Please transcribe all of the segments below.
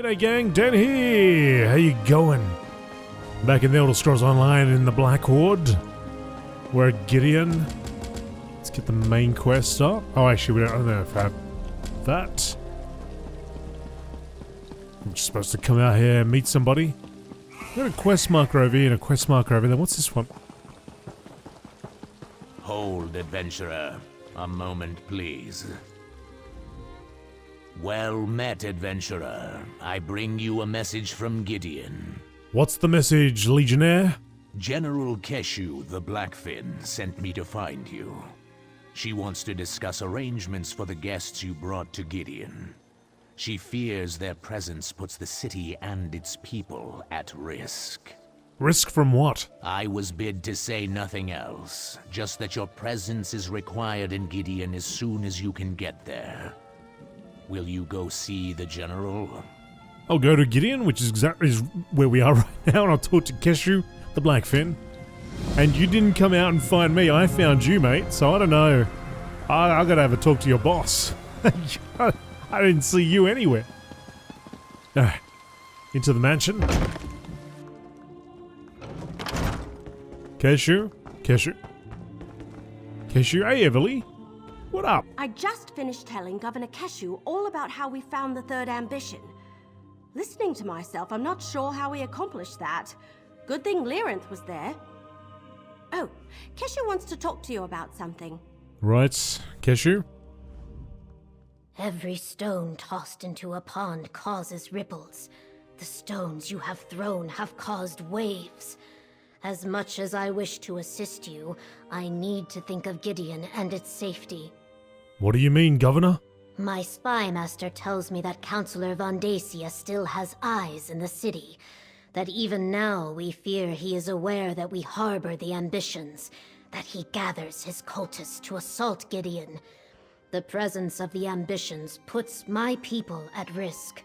G'day gang, Dan here! How you going? Back in the Elder Scrolls Online in the Blackwood. We're at Gideon. Let's get the main quest up. Oh, actually, I don't know if I have that. I'm just supposed to come out here and meet somebody. Got a quest marker over here and a quest marker over there. What's this one? Hold, adventurer. A moment, please. Well met, adventurer. I bring you a message from Gideon. What's the message, Legionnaire? General Keshu, the Blackfin, sent me to find you. She wants to discuss arrangements for the guests you brought to Gideon. She fears their presence puts the city and its people at risk. Risk from what? I was bid to say nothing else, just that your presence is required in Gideon as soon as you can get there. Will you go see the General? I'll go to Gideon, which is exactly where we are right now, and I'll talk to Keshu, the Blackfin. And you didn't come out and find me, I found you, mate, so I don't know. I gotta have a talk to your boss. I didn't see you anywhere. Alright, into the mansion. Keshu? Keshu? Keshu? Hey, Everly. What up? I just finished telling Governor Keshu all about how we found the third ambition. Listening to myself, I'm not sure how we accomplished that. Good thing Lyrinth was there. Oh, Keshu wants to talk to you about something. Right, Keshu? Every stone tossed into a pond causes ripples. The stones you have thrown have caused waves. As much as I wish to assist you, I need to think of Gideon and its safety. What do you mean, Governor? My spy master tells me that Councillor Vondacia still has eyes in the city. That even now we fear he is aware that we harbor the ambitions. That he gathers his cultists to assault Gideon. The presence of the ambitions puts my people at risk.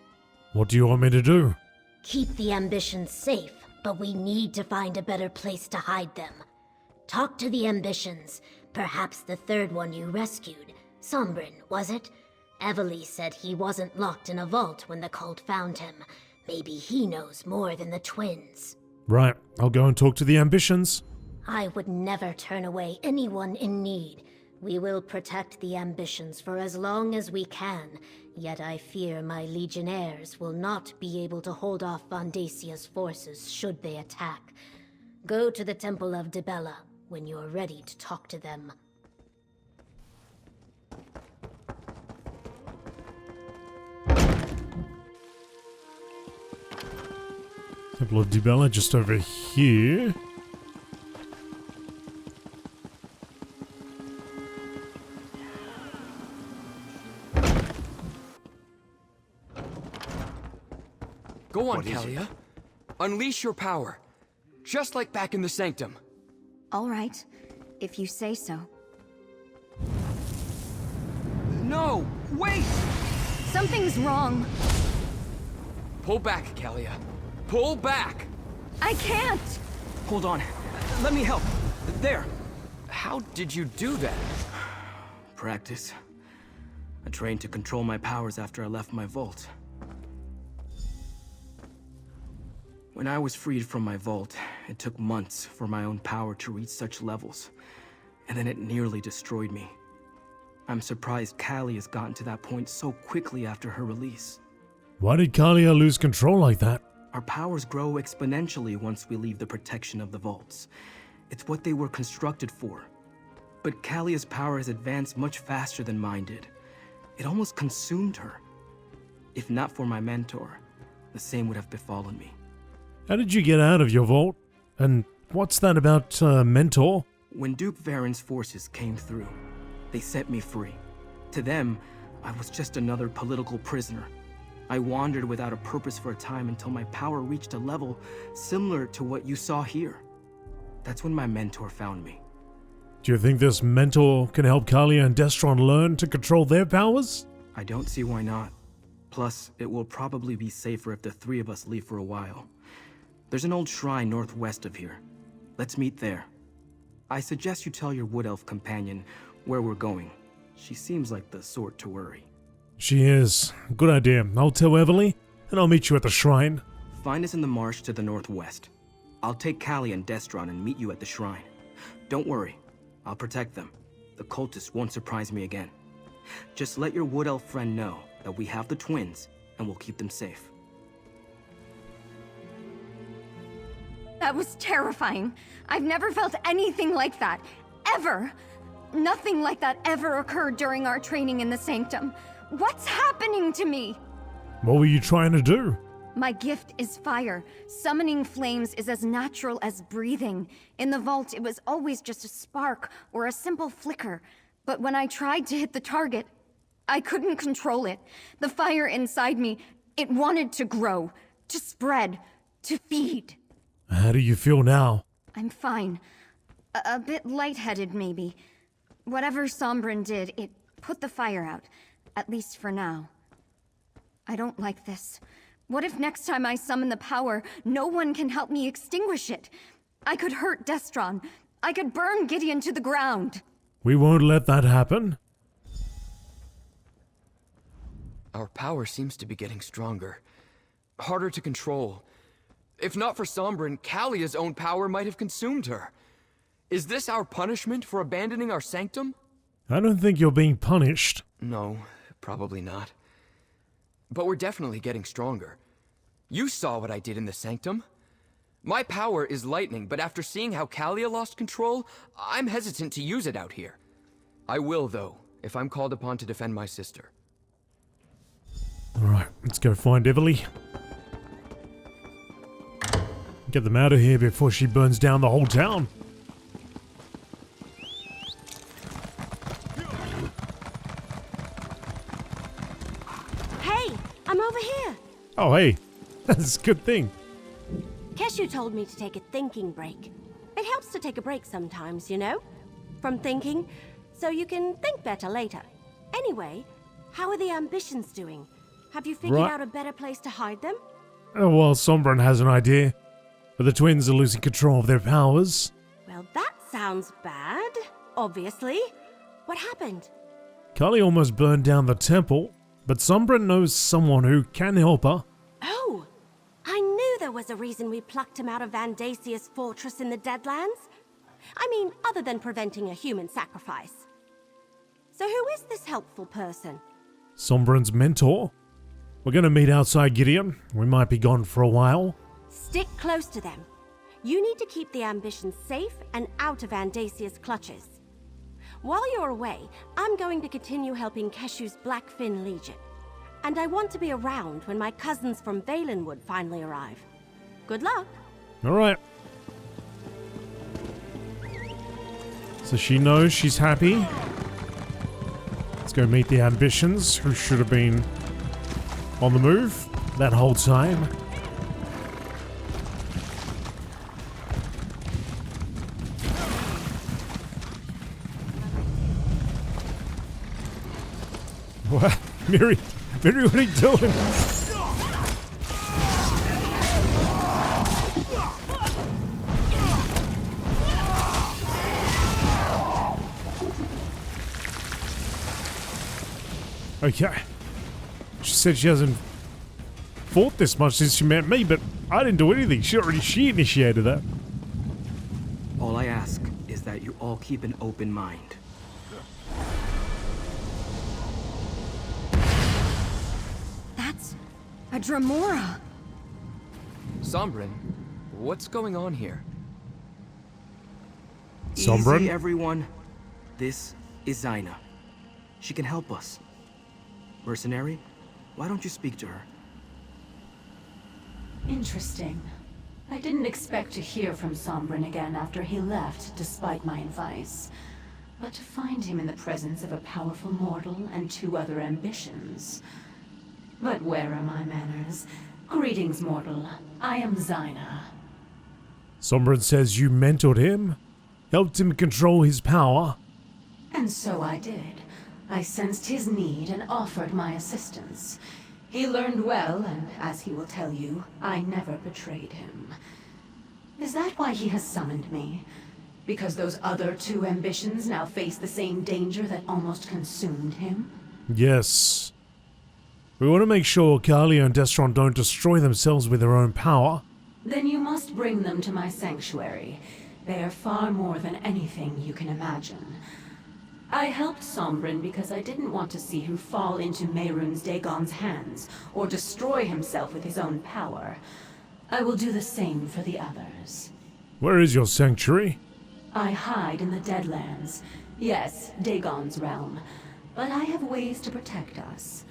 What do you want me to do? Keep the ambitions safe, but we need to find a better place to hide them. Talk to the ambitions. Perhaps the third one you rescued. Sombrin, was it? Evely said he wasn't locked in a vault when the cult found him. Maybe he knows more than the twins. Right, I'll go and talk to the ambitions. I would never turn away anyone in need. We will protect the ambitions for as long as we can, yet I fear my legionnaires will not be able to hold off Vondacia's forces should they attack. Go to the Temple of Dibella when you're ready to talk to them. Temple of Dibella just over here. Go on, Kalia. Unleash your power. Just like back in the Sanctum. All right, if you say so. No! Wait! Something's wrong. Pull back, Kalia. Pull back! I can't! Hold on. Let me help. There. How did you do that? Practice. I trained to control my powers after I left my vault. When I was freed from my vault, it took months for my own power to reach such levels, and then it nearly destroyed me. I'm surprised Callie has gotten to that point so quickly after her release. Why did Kalia lose control like that? Our powers grow exponentially once we leave the protection of the vaults. It's what they were constructed for. But Kalia's power has advanced much faster than mine did. It almost consumed her. If not for my mentor, the same would have befallen me. How did you get out of your vault? And what's that about, mentor? When Duke Varen's forces came through, they set me free. To them, I was just another political prisoner. I wandered without a purpose for a time until my power reached a level similar to what you saw here. That's when my mentor found me. Do you think this mentor can help Kalia and Destron learn to control their powers? I don't see why not. Plus, it will probably be safer if the three of us leave for a while. There's an old shrine northwest of here. Let's meet there. I suggest you tell your wood elf companion where we're going. She seems like the sort to worry. She is. Good idea. I'll tell Everly. and I'll meet you at the shrine. Find us in the marsh to the northwest. I'll take Callie and Destron and meet you at the shrine. Don't worry, I'll protect them. The cultists won't surprise me again. Just let your wood elf friend know that we have the twins, and we'll keep them safe. That was terrifying. I've never felt anything like that. Ever. Nothing like that ever occurred during our training in the Sanctum. What's happening to me? What were you trying to do? My gift is fire. Summoning flames is as natural as breathing. In the vault, it was always just a spark or a simple flicker. But when I tried to hit the target, I couldn't control it. The fire inside me, it wanted to grow, to spread, to feed. How do you feel now? I'm fine. A bit lightheaded, maybe. Whatever Sombrin did, it put the fire out. At least for now. I don't like this. What if next time I summon the power, no one can help me extinguish it? I could hurt Destron. I could burn Gideon to the ground. We won't let that happen. Our power seems to be getting stronger. Harder to control. If not for Sombrin, Calia's own power might have consumed her. Is this our punishment for abandoning our sanctum? I don't think you're being punished. No, probably not. But we're definitely getting stronger. You saw what I did in the sanctum. My power is lightning, but after seeing how Calia lost control, I'm hesitant to use it out here. I will, though, if I'm called upon to defend my sister. Alright, let's go find Everly. Get them out of here before she burns down the whole town. Hey, I'm over here. Oh, hey. That's a good thing. Keshu told me to take a thinking break. It helps to take a break sometimes, you know? From thinking, so you can think better later. Anyway, how are the ambitions doing? Have you figured out a better place to hide them? Oh, well, Sombrin has an idea. But the twins are losing control of their powers. Well, that sounds bad, obviously. What happened? Kali almost burned down the temple, but Sombrin knows someone who can help her. Oh, I knew there was a reason we plucked him out of Vandasia's fortress in the Deadlands. I mean, other than preventing a human sacrifice. So who is this helpful person? Sombrin's mentor. We're gonna meet outside Gideon. We might be gone for a while. Stick close to them. You need to keep the ambitions safe and out of Vandasia's clutches. While you're away, I'm going to continue helping Keshu's Blackfin Legion. And I want to be around when my cousins from Valenwood finally arrive. Good luck. Alright. So she knows she's happy. Let's go meet the ambitions, who should have been on the move that whole time. What? Miri, what are you doing? Okay. She said she hasn't fought this much since she met me, but I didn't do anything. She initiated that. All I ask is that you all keep an open mind. That's a Dremora. Sombrin, what's going on here? Sombrin? Easy, everyone. This is Zaina. She can help us. Mercenary, why don't you speak to her? Interesting. I didn't expect to hear from Sombrin again after he left, despite my advice. But to find him in the presence of a powerful mortal and 2 other ambitions. But where are my manners? Greetings, mortal. I am Zaina. Sombrin says you mentored him, helped him control his power. And so I did. I sensed his need and offered my assistance. He learned well, and as he will tell you, I never betrayed him. Is that why he has summoned me? Because those other 2 ambitions now face the same danger that almost consumed him? Yes. We want to make sure Kalia and Destron don't destroy themselves with their own power. Then you must bring them to my sanctuary. They are far more than anything you can imagine. I helped Sombrin because I didn't want to see him fall into Mehrunes Dagon's hands, or destroy himself with his own power. I will do the same for the others. Where is your sanctuary? I hide in the Deadlands. Yes, Dagon's realm. But I have ways to protect us.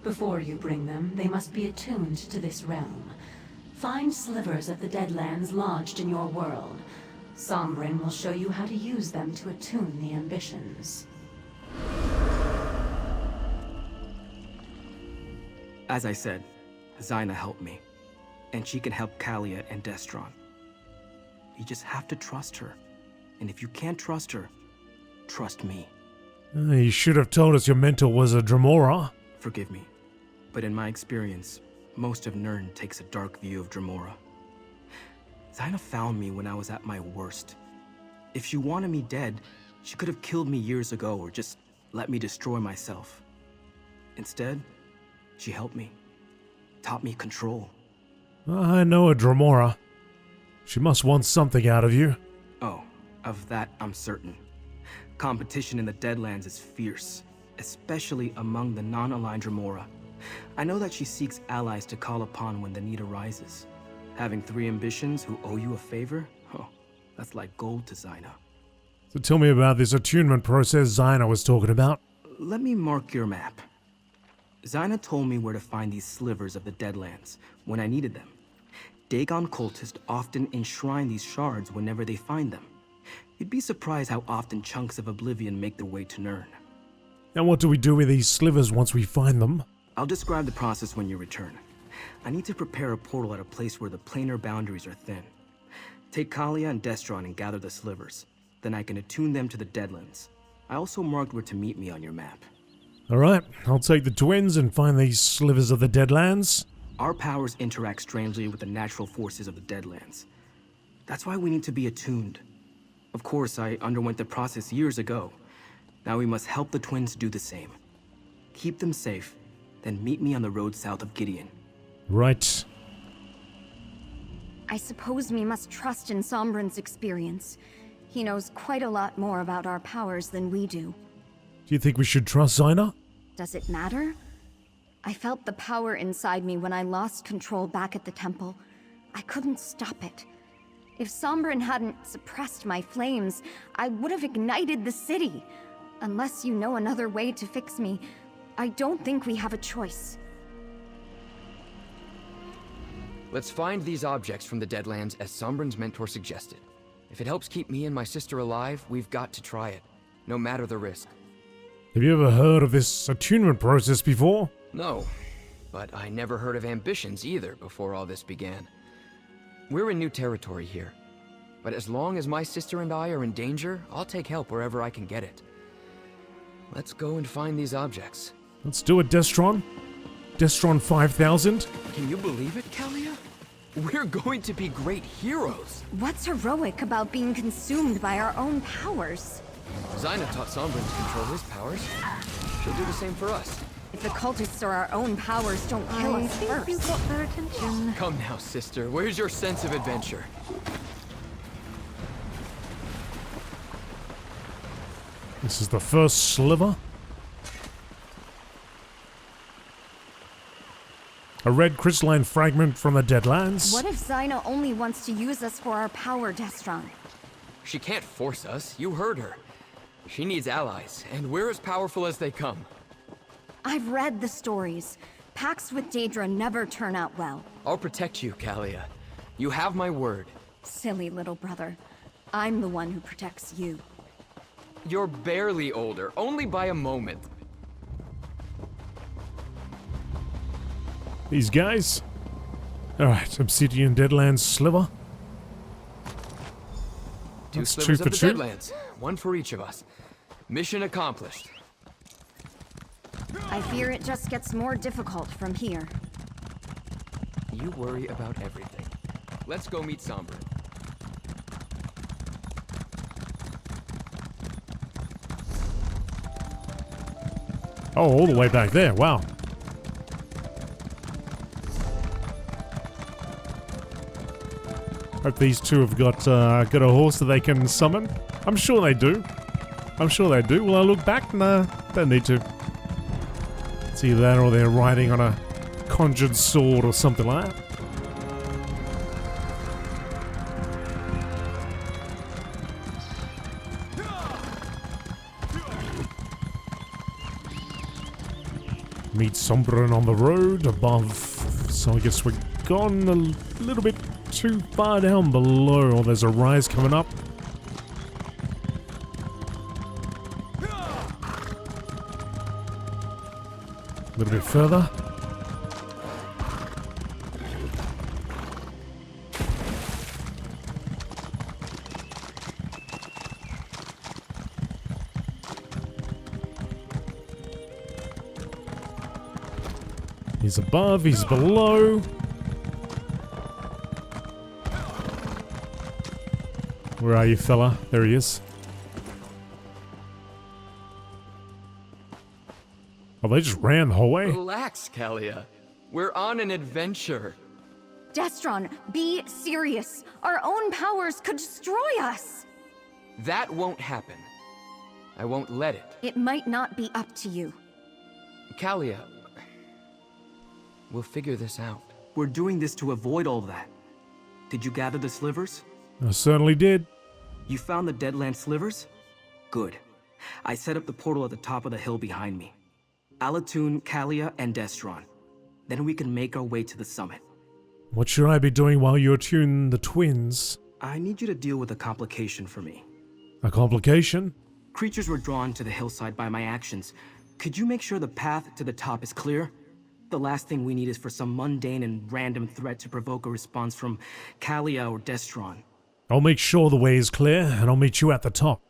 Before you bring them, they must be attuned to this realm. Find slivers of the Deadlands lodged in your world. Sombrin will show you how to use them to attune the ambitions. As I said, Zaina helped me. And she can help Kalia and Destron. You just have to trust her. And if you can't trust her, trust me. You should have told us your mentor was a Dremora. Forgive me, but in my experience, most of Nirn takes a dark view of Dremora. Zaina found me when I was at my worst. If she wanted me dead, she could have killed me years ago or just let me destroy myself. Instead, she helped me, taught me control. I know a Dremora. She must want something out of you. Oh, of that I'm certain. Competition in the Deadlands is fierce, especially among the non-aligned Dremora. I know that she seeks allies to call upon when the need arises. Having 3 ambitions who owe you a favor? Oh, that's like gold to Zaina. So tell me about this attunement process Zaina was talking about. Let me mark your map. Zaina told me where to find these slivers of the Deadlands when I needed them. Dagon cultists often enshrine these shards whenever they find them. You'd be surprised how often chunks of Oblivion make their way to Nirn. And what do we do with these slivers once we find them? I'll describe the process when you return. I need to prepare a portal at a place where the planar boundaries are thin. Take Kalia and Destron and gather the slivers. Then I can attune them to the Deadlands. I also marked where to meet me on your map. Alright, I'll take the twins and find these slivers of the Deadlands. Our powers interact strangely with the natural forces of the Deadlands. That's why we need to be attuned. Of course, I underwent the process years ago. Now we must help the twins do the same. Keep them safe, then meet me on the road south of Gideon. Right. I suppose we must trust in Sombrin's experience. He knows quite a lot more about our powers than we do. Do you think we should trust Zaina? Does it matter? I felt the power inside me when I lost control back at the temple. I couldn't stop it. If Sombrin hadn't suppressed my flames, I would have ignited the city. Unless you know another way to fix me, I don't think we have a choice. Let's find these objects from the Deadlands as Sombrin's mentor suggested. If it helps keep me and my sister alive, we've got to try it, no matter the risk. Have you ever heard of this attunement process before? No, but I never heard of ambitions either before all this began. We're in new territory here, but as long as my sister and I are in danger, I'll take help wherever I can get it. Let's go and find these objects. Let's do it, Destron. Destron 5000. Can you believe it, Kalia? We're going to be great heroes. What's heroic about being consumed by our own powers? Zaina taught Sombrin to control his powers. She'll do the same for us. If the cultists or our own powers don't kill us first. You've got their attention. Come now, sister. Where's your sense of adventure? This is the first sliver. A red crystalline fragment from the Deadlands. What if Zaina only wants to use us for our power, Destron? She can't force us. You heard her. She needs allies, and we're as powerful as they come. I've read the stories. Pacts with Daedra never turn out well. I'll protect you, Kalia. You have my word. Silly little brother. I'm the one who protects you. You're barely older, only by a moment. These guys. Alright, Obsidian Deadlands sliver. Two That's slivers two of for the two. Deadlands. One for each of us. Mission accomplished. I fear it just gets more difficult from here. You worry about everything. Let's go meet Sombrin. Oh, all the way back there. Wow. Hope these two have got a horse that they can summon. I'm sure they do. I'm sure they do. Will I look back? Nah, don't need to. It's either that or they're riding on a conjured sword or something like that. Meet Sombren on the road above, so I guess we're gone a little bit too far down below. Oh, there's a rise coming up. A little bit further. He's above, he's below. Where are you, fella? There he is. Oh, they just ran the whole way. Relax, Kalia. We're on an adventure. Destron, be serious. Our own powers could destroy us. That won't happen. I won't let it. It might not be up to you. Kalia, we'll figure this out. We're doing this to avoid all that. Did you gather the slivers? I certainly did. You found the Deadland slivers? Good. I set up the portal at the top of the hill behind me. Alatun, Kalia, and Destron. Then we can make our way to the summit. What should I be doing while you attune the twins? I need you to deal with a complication for me. A complication? Creatures were drawn to the hillside by my actions. Could you make sure the path to the top is clear? The last thing we need is for some mundane and random threat to provoke a response from Kalia or Destron. I'll make sure the way is clear, and I'll meet you at the top.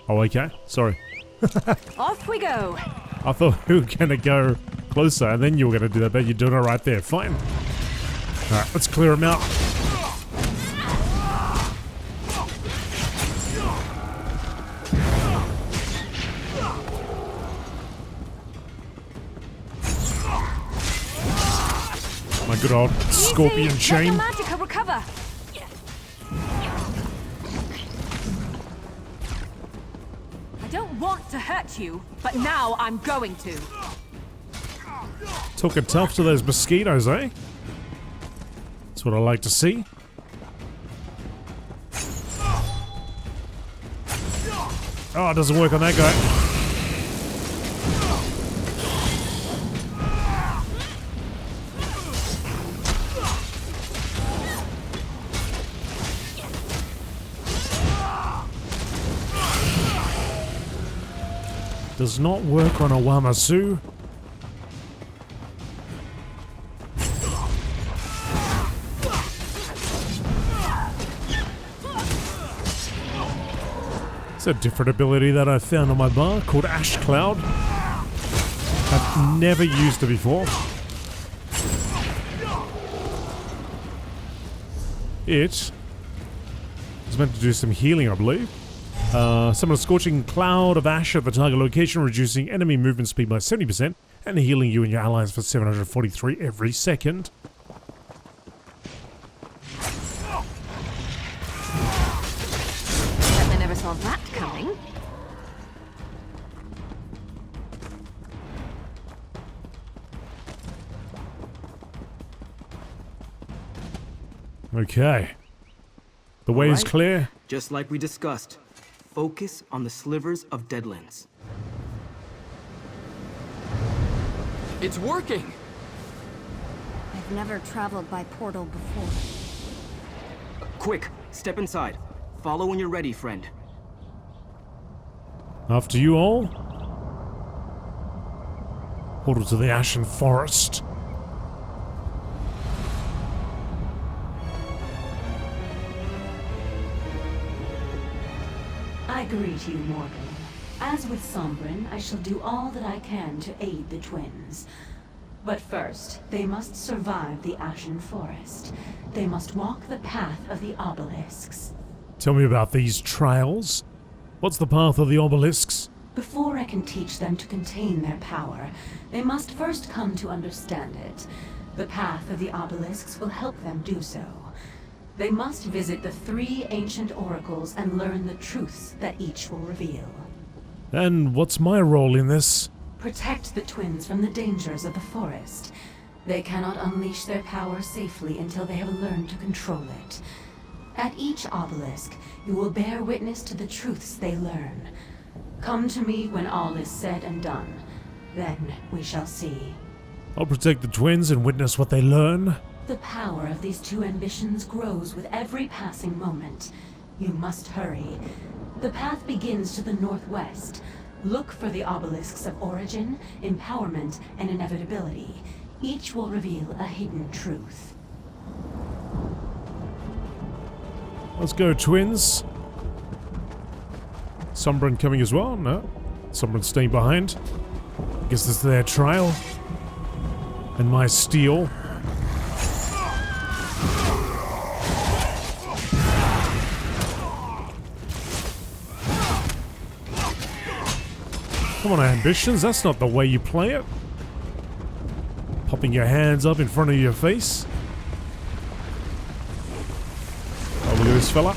Oh, okay. Sorry. Off we go. I thought we were going to go closer, and then you were going to do that, but you're doing it right there. Fine. Alright, let's clear them out. My good old scorpion chain. Magica, recover. I don't want to hurt you, but now I'm going to. Took it tough to those mosquitoes, eh? That's what I like to see. Oh, it doesn't work on that guy. Does not work on a Wamasu. It's a different ability that I found on my bar called Ash Cloud. I've never used it before. It is meant to do some healing, I believe. Summon a scorching cloud of ash at the target location, reducing enemy movement speed by 70% and healing you and your allies for 743 every second. Bet they never saw that coming. Okay. The way is Alright. clear. Just like we discussed. Focus on the slivers of Deadlands. It's working! I've never traveled by portal before. Quick, step inside. Follow when you're ready, friend. After you all. Portal to the Ashen Forest. I greet you, mortal. As with Sombren, I shall do all that I can to aid the twins. But first, they must survive the Ashen Forest. They must walk the path of the obelisks. Tell me about these trials. What's the path of the obelisks? Before I can teach them to contain their power, they must first come to understand it. The path of the obelisks will help them do so. They must visit the 3 ancient oracles and learn the truths that each will reveal. And what's my role in this? Protect the twins from the dangers of the forest. They cannot unleash their power safely until they have learned to control it. At each obelisk, you will bear witness to the truths they learn. Come to me when all is said and done. Then we shall see. I'll protect the twins and witness what they learn. The power of these 2 ambitions grows with every passing moment. You must hurry. The path begins to the northwest. Look for the obelisks of origin, empowerment, and inevitability. Each will reveal a hidden truth. Let's go, twins. Sombrin coming as well? No. Sombrin staying behind. Guess this is their trial. And my steel. Come on, ambitions, that's not the way you play it. Popping your hands up in front of your face. Oh, look at this fella.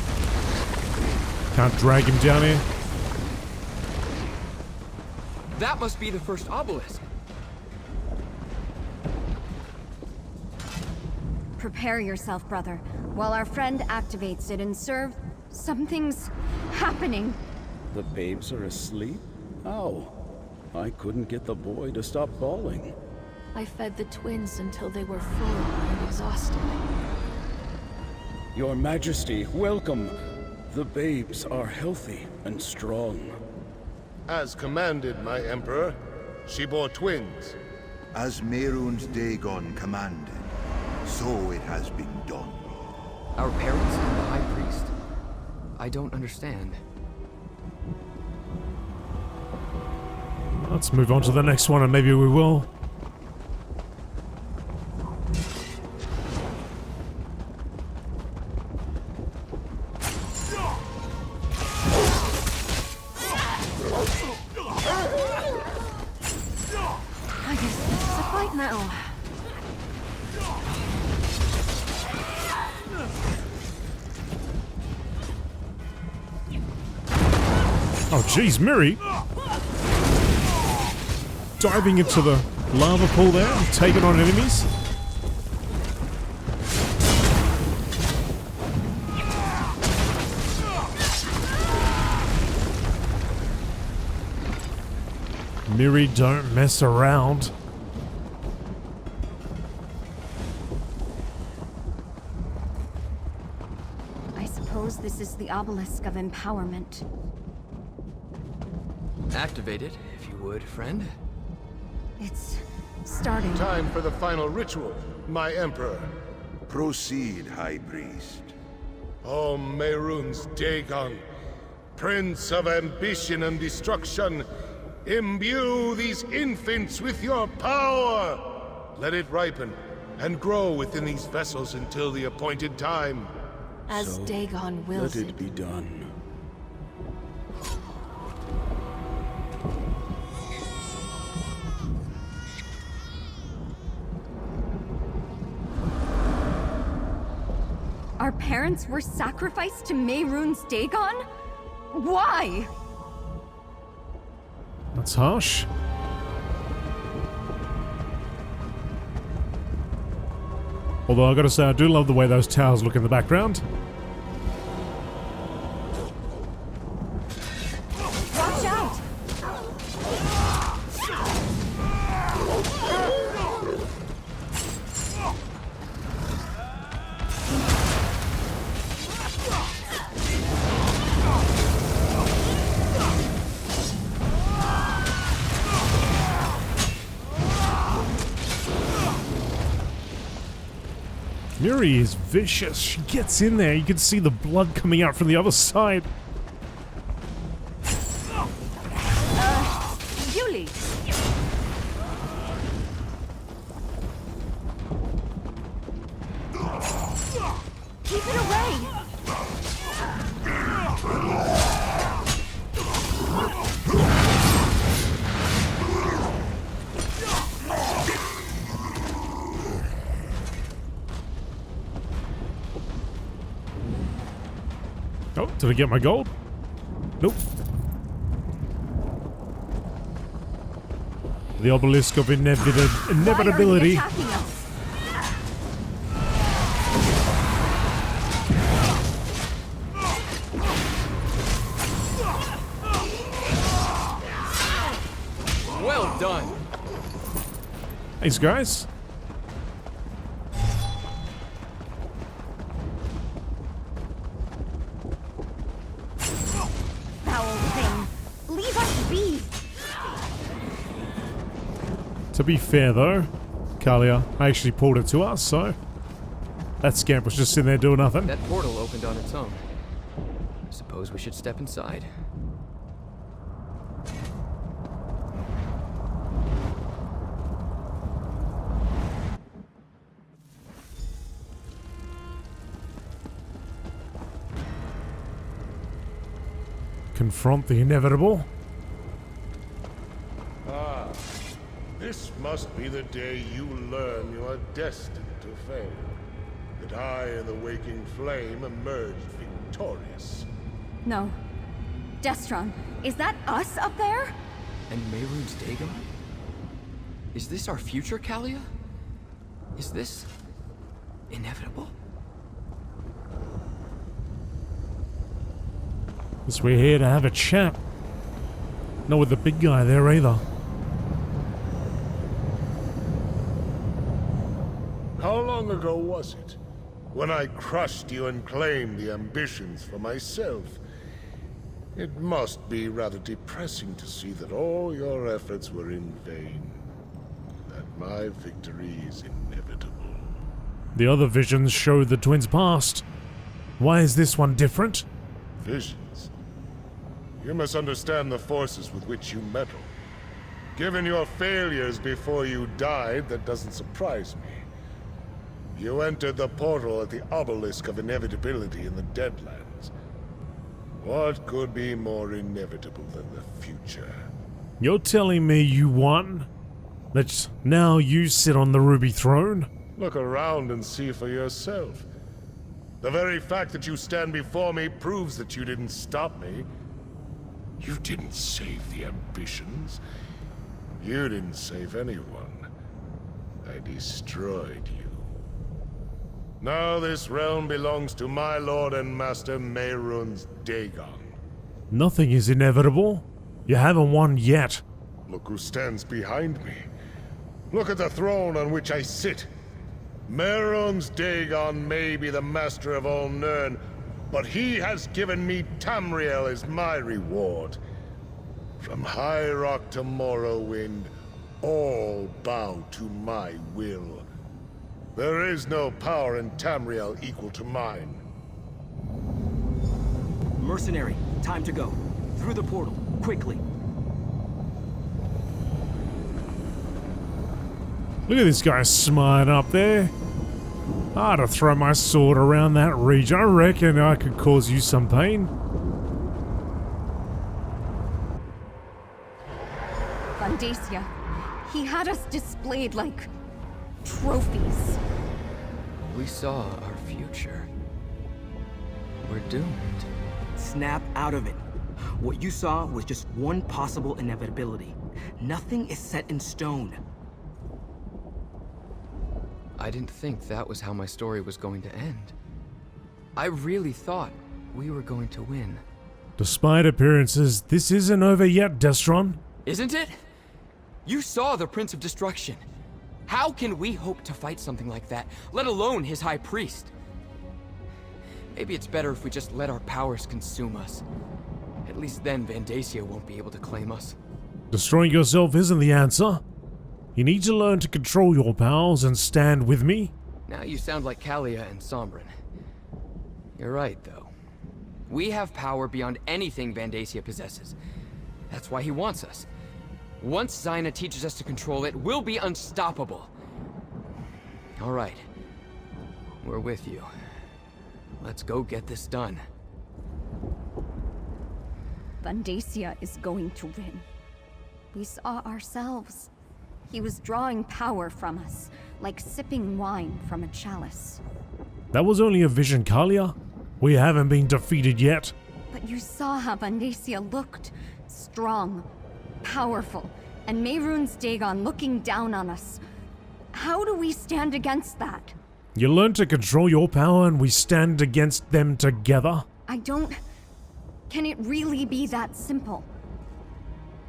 Can't drag him down here. That must be the first obelisk. Prepare yourself, brother, while our friend activates it and serve. Something's happening. The babes are asleep? How? I couldn't get the boy to stop bawling. I fed the twins until they were full and exhausted. Your Majesty, welcome. The babes are healthy and strong. As commanded, my Emperor. She bore twins. As Mehrunes Dagon commanded, so it has been done. Our parents and the High Priest? I don't understand. Let's move on to the next one and maybe we will. I guess this is a fight now. Oh jeez, Miri! Diving into the lava pool there and taking on enemies. Miri, don't mess around. I suppose this is the Obelisk of Empowerment. Activate it, if you would, friend. It's starting. Time for the final ritual, my Emperor. Proceed, High Priest. O Mehrunes Dagon, Prince of Ambition and Destruction, imbue these infants with your power! Let it ripen and grow within these vessels until the appointed time. As So, Dagon wills let it be done. Our parents were sacrificed to Mehrunes Dagon? Why? That's harsh. Although I gotta say, I do love the way those towers look in the background. Watch out! Miri is vicious. She gets in there. You can see the blood coming out from the other side. Yuli! Keep it away! Did I get my gold? Nope. The Obelisk of Inevitability. Why are they attacking us? Well done. Thanks, guys. Foul thing. Leave us be. To be fair, though, Kalia actually pulled it to us, so that scamp was just sitting there doing nothing. That portal opened on its own. Suppose we should step inside. Confront the inevitable. Ah, this must be the day you learn you are destined to fail. That I and the waking flame emerged victorious. No. Destron, is that us up there? And Mehrunes Dagon? Is this our future, Kalia? Is this inevitable? Guess we're here to have a chat. Not with the big guy there either. How long ago was it? When I crushed you and claimed the ambitions for myself. It must be rather depressing to see that all your efforts were in vain. That my victory is inevitable. The other visions showed the twins' past. Why is this one different? Visions? You must understand the forces with which you meddle. Given your failures before you died, that doesn't surprise me. You entered the portal at the Obelisk of Inevitability in the Deadlands. What could be more inevitable than the future? You're telling me you won? That now you sit on the Ruby Throne? Look around and see for yourself. The very fact that you stand before me proves that you didn't stop me. You didn't save the ambitions. You didn't save anyone. I destroyed you. Now this realm belongs to my lord and master Mehrunes Dagon. Nothing is inevitable. You haven't won yet. Look who stands behind me. Look at the throne on which I sit. Mehrunes Dagon may be the master of all Nirn, but he has given me Tamriel as my reward. From High Rock to Morrowind, all bow to my will. There is no power in Tamriel equal to mine. Mercenary, time to go. Through the portal, quickly. Look at this guy smiling up there. I ought to throw my sword around that region. I reckon I could cause you some pain. Vandacia. He had us displayed like trophies. We saw our future. We're doomed. Snap out of it. What you saw was just one possible inevitability. Nothing is set in stone. I didn't think that was how my story was going to end. I really thought we were going to win. Despite appearances, this isn't over yet, Destron. Isn't it? You saw the Prince of Destruction. How can we hope to fight something like that, let alone his High Priest? Maybe it's better if we just let our powers consume us. At least then Vandacia won't be able to claim us. Destroying yourself isn't the answer. You need to learn to control your powers and stand with me. Now you sound like Kalia and Sombrin. You're right, though. We have power beyond anything Vandacia possesses. That's why he wants us. Once Zaina teaches us to control it, we'll be unstoppable. All right. We're with you. Let's go get this done. Vandacia is going to win. We saw ourselves. He was drawing power from us, like sipping wine from a chalice. That was only a vision, Kalia. We haven't been defeated yet. But you saw how Vandacia looked. Strong, powerful, and Mehrunes Dagon looking down on us. How do we stand against that? You learn to control your power and we stand against them together? I don't... Can it really be that simple?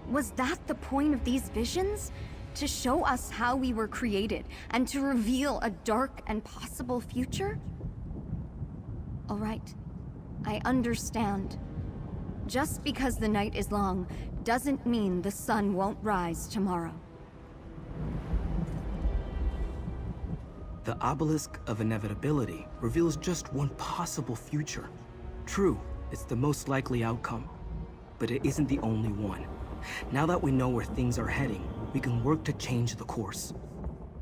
Was that the point of these visions? To show us how we were created, and to reveal a dark and possible future? All right, I understand. Just because the night is long, doesn't mean the sun won't rise tomorrow. The Obelisk of Inevitability reveals just one possible future. True, it's the most likely outcome, but it isn't the only one. Now that we know where things are heading, we can work to change the course.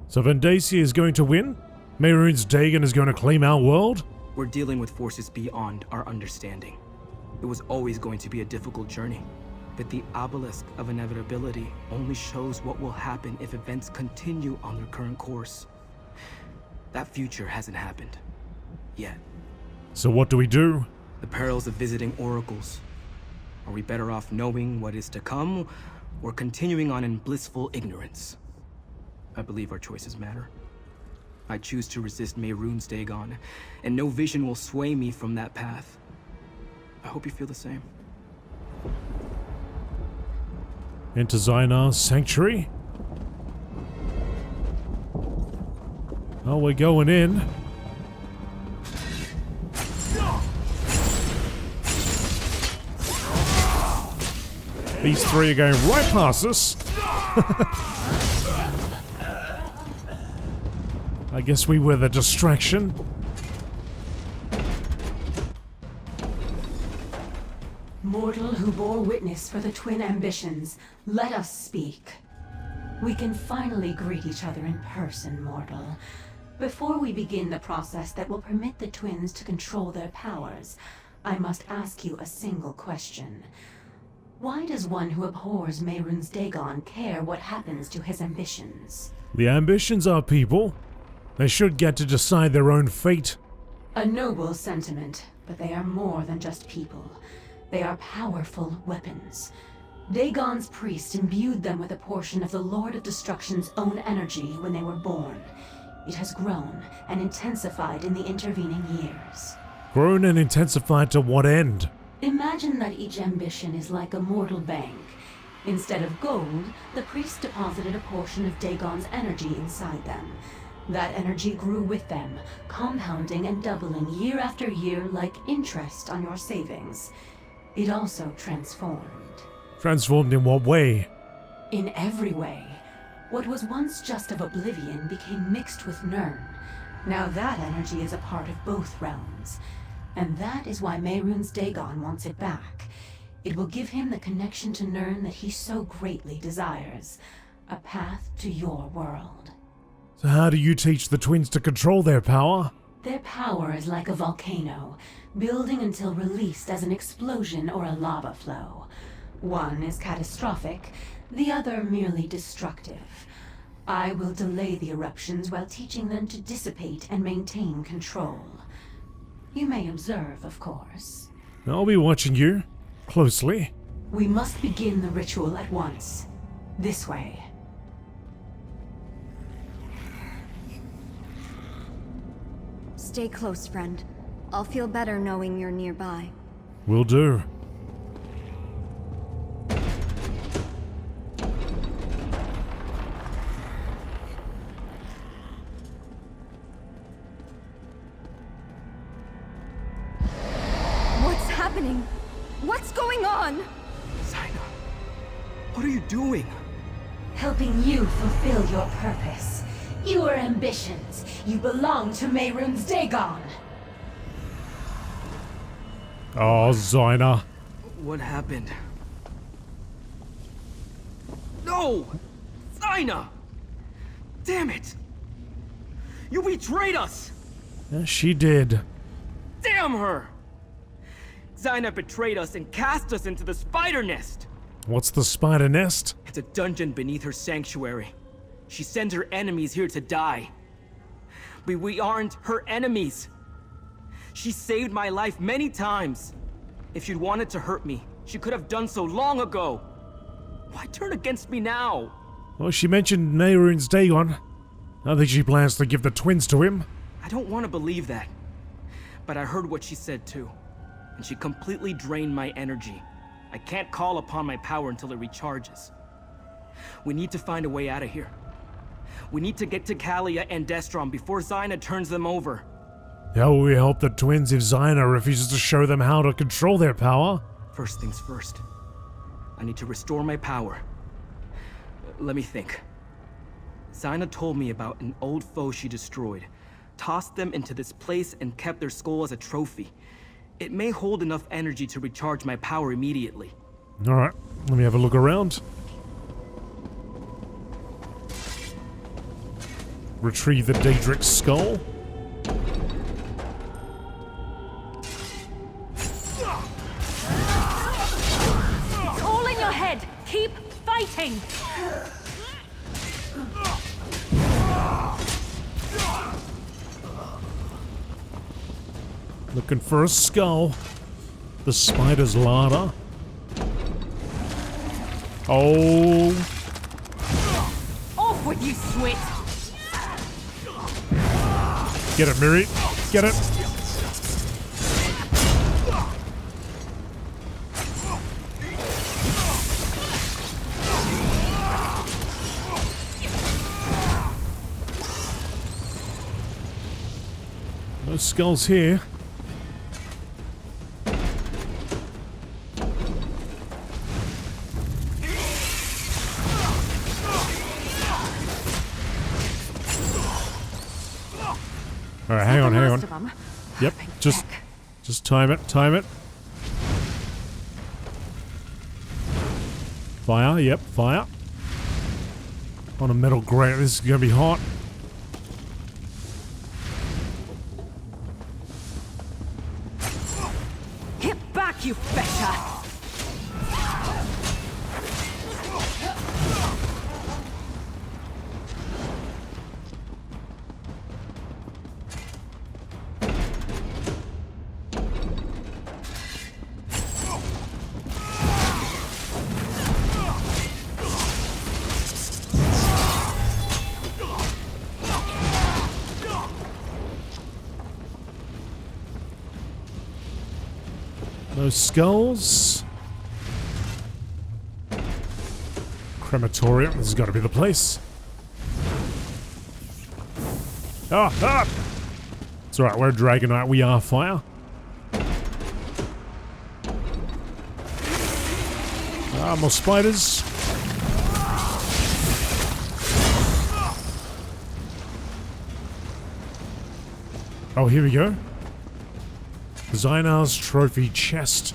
So Vandacia is going to win? Mehrunes Dagon is going to claim our world? We're dealing with forces beyond our understanding. It was always going to be a difficult journey, but the Obelisk of Inevitability only shows what will happen if events continue on their current course. That future hasn't happened. Yet. So what do we do? The perils of visiting oracles. Are we better off knowing what is to come, or continuing on in blissful ignorance? I believe our choices matter. I choose to resist Mehrunes Dagon, and no vision will sway me from that path. I hope you feel the same. Enter Zynar's sanctuary? Oh, we're going in. These three are going right past us. I guess we were the distraction. Mortal who bore witness for the twin ambitions, let us speak. We can finally greet each other in person, mortal. Before we begin the process that will permit the twins to control their powers, I must ask you a single question. Why does one who abhors Mehrunes Dagon care what happens to his ambitions? The ambitions are people. They should get to decide their own fate. A noble sentiment, but they are more than just people. They are powerful weapons. Dagon's priest imbued them with a portion of the Lord of Destruction's own energy when they were born. It has grown and intensified in the intervening years. Grown and intensified to what end? Imagine that each ambition is like a mortal bank. Instead of gold, the priest deposited a portion of Dagon's energy inside them. That energy grew with them, compounding and doubling year after year like interest on your savings. It also transformed. Transformed in what way? In every way. What was once just of Oblivion became mixed with Nirn. Now that energy is a part of both realms. And that is why Mehrunes Dagon wants it back. It will give him the connection to Nirn that he so greatly desires. A path to your world. So how do you teach the twins to control their power? Their power is like a volcano, building until released as an explosion or a lava flow. One is catastrophic, the other merely destructive. I will delay the eruptions while teaching them to dissipate and maintain control. You may observe, of course. I'll be watching you closely. We must begin the ritual at once. This way. Stay close, friend. I'll feel better knowing you're nearby. Will do. What's happening? What's going on? Zyna, what are you doing? Helping you fulfill your purpose. Your ambitions. You belong to Mehrunes Dagon. Oh, Zyna. What happened? No! Zyna! Damn it! You betrayed us! Yeah, she did. Damn her! Zyna betrayed us and cast us into the spider nest! What's the spider nest? It's a dungeon beneath her sanctuary. She sends her enemies here to die. We aren't her enemies. She saved my life many times. If she'd wanted to hurt me, she could have done so long ago. Why turn against me now? Well, she mentioned Mehrunes Dagon. I think she plans to give the twins to him. I don't want to believe that. But I heard what she said too. And she completely drained my energy. I can't call upon my power until it recharges. We need to find a way out of here. We need to get to Kalia and Destrom before Zyna turns them over. How will we help the twins if Zyna refuses to show them how to control their power? First things first. I need to restore my power. Let me think. Zyna told me about an old foe she destroyed, tossed them into this place and kept their skull as a trophy. It may hold enough energy to recharge my power immediately. Alright, let me have a look around. Retrieve the Daedric's skull. It's all in your head! Keep fighting! Looking for a skull. The spider's larder. Oh. Off with you, Swit! Get it, Miri. Get it. No skulls here. Alright, hang on. Yep, just time it. Fire, yep, fire. On a metal grate, this is gonna be hot. Get back, you fetcher! No skulls. Crematorium, this has got to be the place. Ah! It's alright, we're a Dragonite, we are fire. Ah, more spiders. Oh, here we go. Zynar's trophy chest.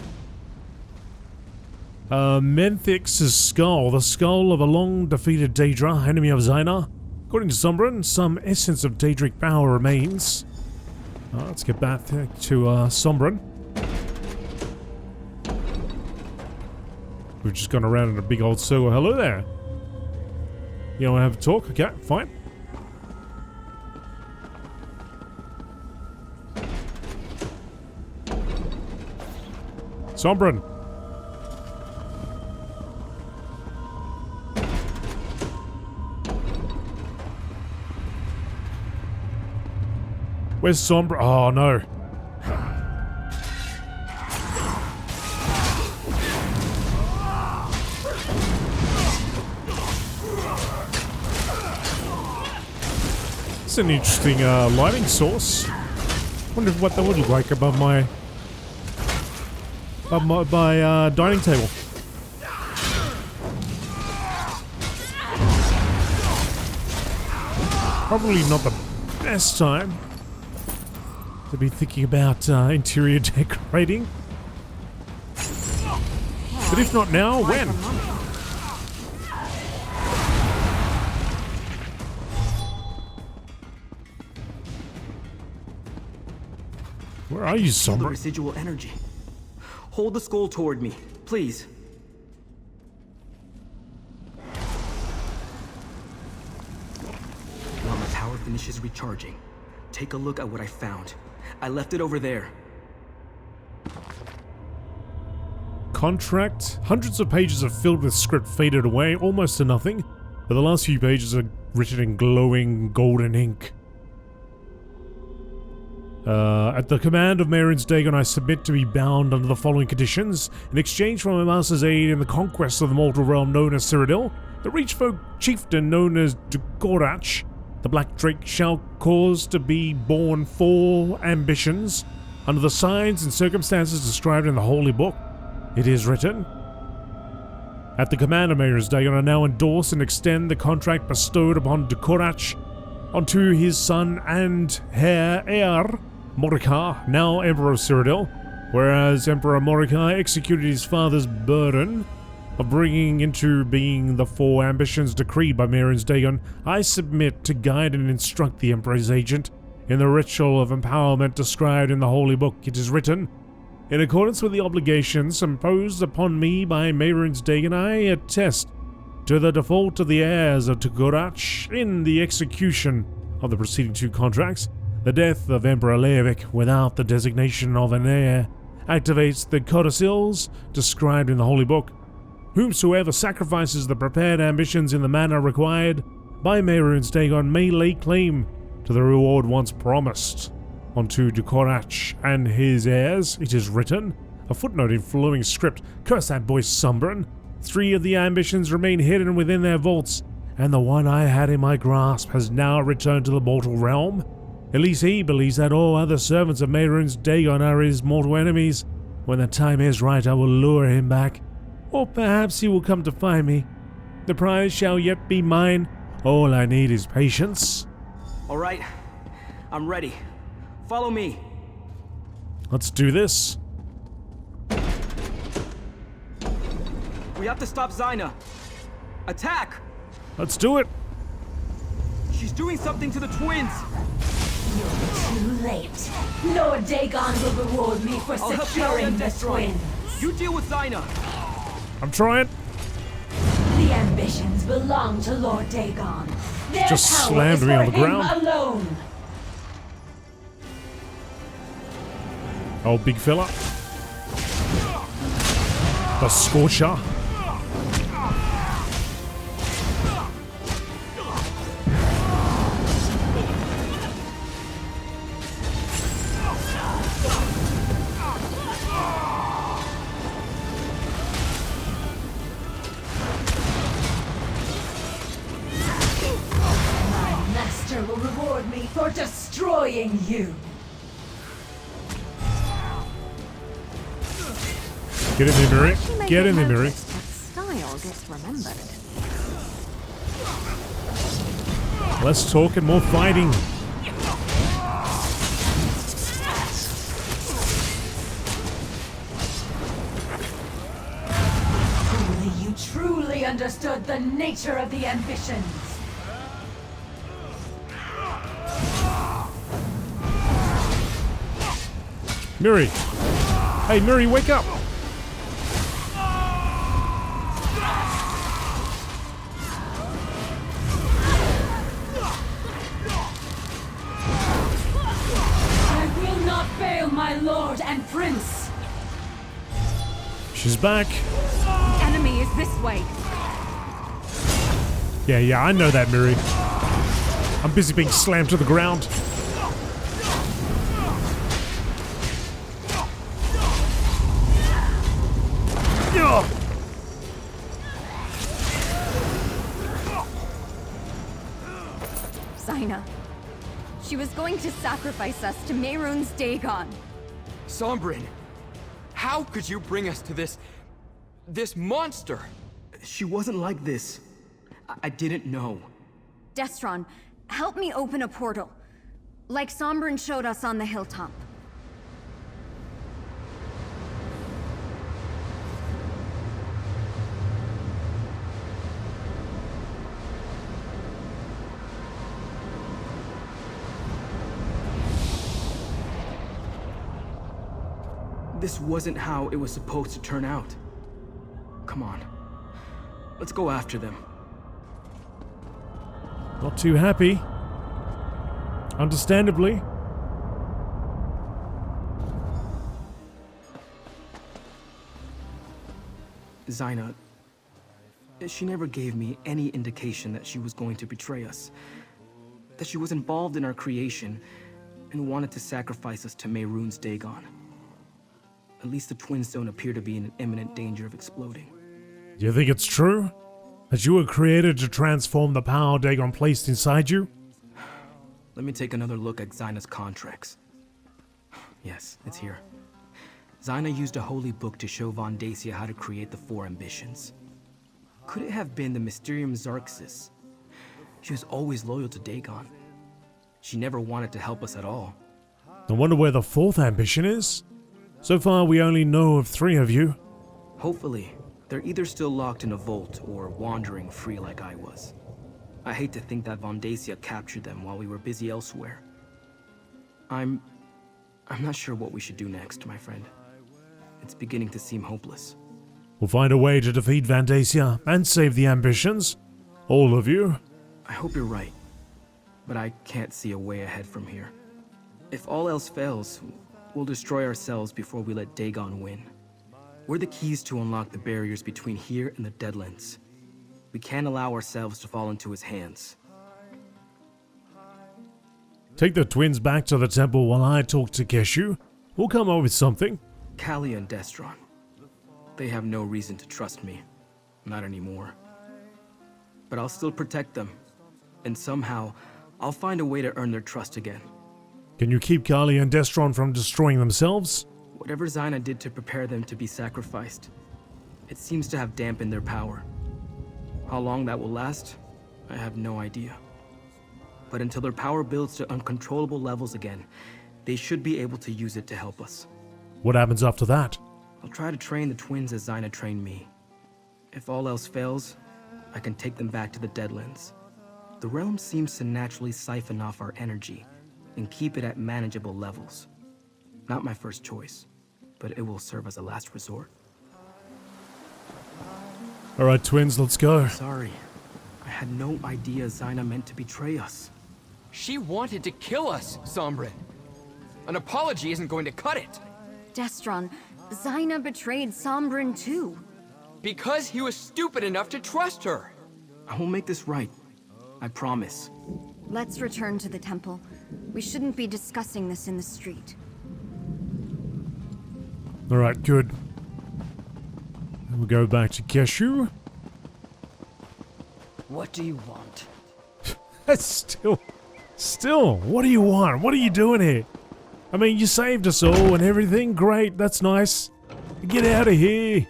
Menthix's skull, the skull of a long-defeated Daedra, enemy of Zynar. According to Sombrin, some essence of Daedric power remains. Let's get back to Sombrin. We've just gone around in a big old circle. Hello there. You don't want to have a talk? Okay, fine. Sombrin. Where's Sombrin? Oh no. It's an interesting lighting source. Wonder what that would look like above my dining table. Probably not the best time to be thinking about interior decorating. But if not now, when? Where are you, Sombra? The residual energy. Hold the skull toward me, please. While my power finishes recharging, take a look at what I found. I left it over there. contract. Hundreds of pages are filled with script faded away, almost to nothing, but the last few pages are written in glowing golden ink. At the command of Mehrunes Dagon, I submit to be bound under the following conditions. In exchange for my master's aid in the conquest of the mortal realm known as Cyrodiil, the Reachfolk chieftain known as Dukorach, the Black Drake shall cause to be born 4 ambitions under the signs and circumstances described in the Holy Book. It is written. At the command of Mehrunes Dagon, I now endorse and extend the contract bestowed upon Dukorach onto his son and heir, Mordecai, now Emperor of Cyrodiil, whereas Emperor Mordecai executed his father's burden of bringing into being the 4 ambitions decreed by Mehrunes Dagon. I submit to guide and instruct the Emperor's agent in the ritual of empowerment described in the Holy Book. It is written, in accordance with the obligations imposed upon me by Mehrunes Dagon, I attest to the default of the heirs of Dukorach in the execution of the preceding 2 contracts. The death of Emperor Leovic without the designation of an heir activates the codicils described in the Holy Book. Whomsoever sacrifices the prepared ambitions in the manner required by Mehrunes Dagon may lay claim to the reward once promised. Unto Dukorach and his heirs, it is written, a footnote in flowing script, curse that boy Sombrin. 3 of the ambitions remain hidden within their vaults, and the one I had in my grasp has now returned to the mortal realm. At least he believes that all other servants of Mehrunes Dagon are his mortal enemies. When the time is right, I will lure him back. Or perhaps he will come to find me. The prize shall yet be mine. All I need is patience. Alright, I'm ready. Follow me. Let's do this. We have to stop Zaina. Attack! Let's do it. She's doing something to the twins. You're too late. Lord Dagon will reward me for securing the twins. You deal with Zaina. I'm trying. The ambitions belong to Lord Dagon. Their Just power slammed is me for on the him ground. alone. Oh, big fella. The Scorcher. Will reward me for destroying you. Get in there, Miri. Get in there, Miri. Style gets remembered. Less talk and more fighting. Only you truly understood the nature of the ambitions. Miri. Hey, Miri, wake up. I will not fail my lord and prince. She's back. The enemy is this way. Yeah, I know that, Miri. I'm busy being slammed to the ground. Zaina. She was going to sacrifice us to Mehrunes Dagon. Sombrin, how could you bring us to this monster? She wasn't like this. I didn't know. Destron, help me open a portal. Like Sombrin showed us on the hilltop. This wasn't how it was supposed to turn out. Come on. Let's go after them. Not too happy. Understandably. Zaina, she never gave me any indication that she was going to betray us. That she was involved in our creation and wanted to sacrifice us to Mehrunes Dagon. At least the twins don't appear to be in imminent danger of exploding. Do you think it's true? That you were created to transform the power Dagon placed inside you? Let me take another look at Zaina's contracts. Yes, it's here. Zaina used a holy book to show Von Dacia how to create the 4 ambitions. Could it have been the Mysterium Xarxis? She was always loyal to Dagon. She never wanted to help us at all. I wonder where the 4th ambition is? So far, we only know of 3 of you. Hopefully, they're either still locked in a vault or wandering free like I was. I hate to think that Von Dacia captured them while we were busy elsewhere. I'm not sure what we should do next, my friend. It's beginning to seem hopeless. We'll find a way to defeat Von Dacia and save the ambitions. All of you. I hope you're right, but I can't see a way ahead from here. If all else fails, we'll destroy ourselves before we let Dagon win. We're the keys to unlock the barriers between here and the Deadlands. We can't allow ourselves to fall into his hands. Take the twins back to the temple while I talk to Keshu. We'll come up with something. Callia and Destron. They have no reason to trust me. Not anymore. But I'll still protect them. And somehow, I'll find a way to earn their trust again. Can you keep Kali and Destron from destroying themselves? Whatever Zaina did to prepare them to be sacrificed, it seems to have dampened their power. How long that will last, I have no idea. But until their power builds to uncontrollable levels again, they should be able to use it to help us. What happens after that? I'll try to train the twins as Zaina trained me. If all else fails, I can take them back to the Deadlands. The realm seems to naturally siphon off our energy and keep it at manageable levels. Not my first choice, but it will serve as a last resort. Alright, twins, let's go. Sorry. I had no idea Zaina meant to betray us. She wanted to kill us, Sombrin. An apology isn't going to cut it. Destron, Zaina betrayed Sombrin too. Because he was stupid enough to trust her. I will make this right. I promise. Let's return to the temple. We shouldn't be discussing this in the street. Alright, good. And we'll go back to Keshu. What do you want? Still, what do you want? What are you doing here? I mean, you saved us all and everything. Great, that's nice. Get out of here.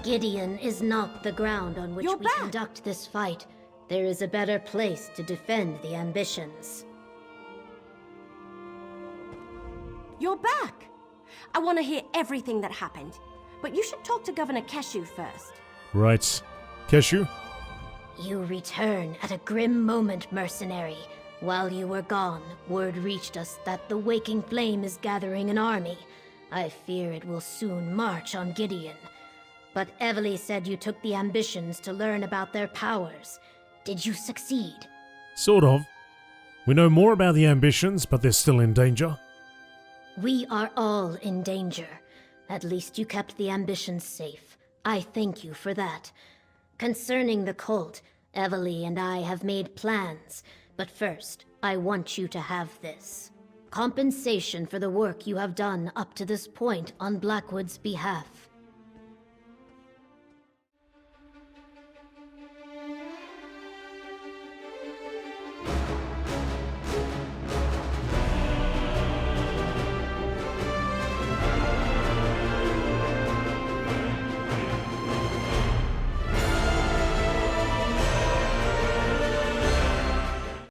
Gideon is not the ground on which You're we back. conduct this fight. There is a better place to defend the ambitions. You're back! I want to hear everything that happened. But you should talk to Governor Keshu first. Right. Keshu? You return at a grim moment, mercenary. While you were gone, word reached us that the Waking Flame is gathering an army. I fear it will soon march on Gideon. But Evely said you took the ambitions to learn about their powers. Did you succeed? Sort of. We know more about the ambitions, but they're still in danger. We are all in danger. At least you kept the ambitions safe. I thank you for that. Concerning the cult, Evely and I have made plans. But first, I want you to have this. Compensation for the work you have done up to this point on Blackwood's behalf.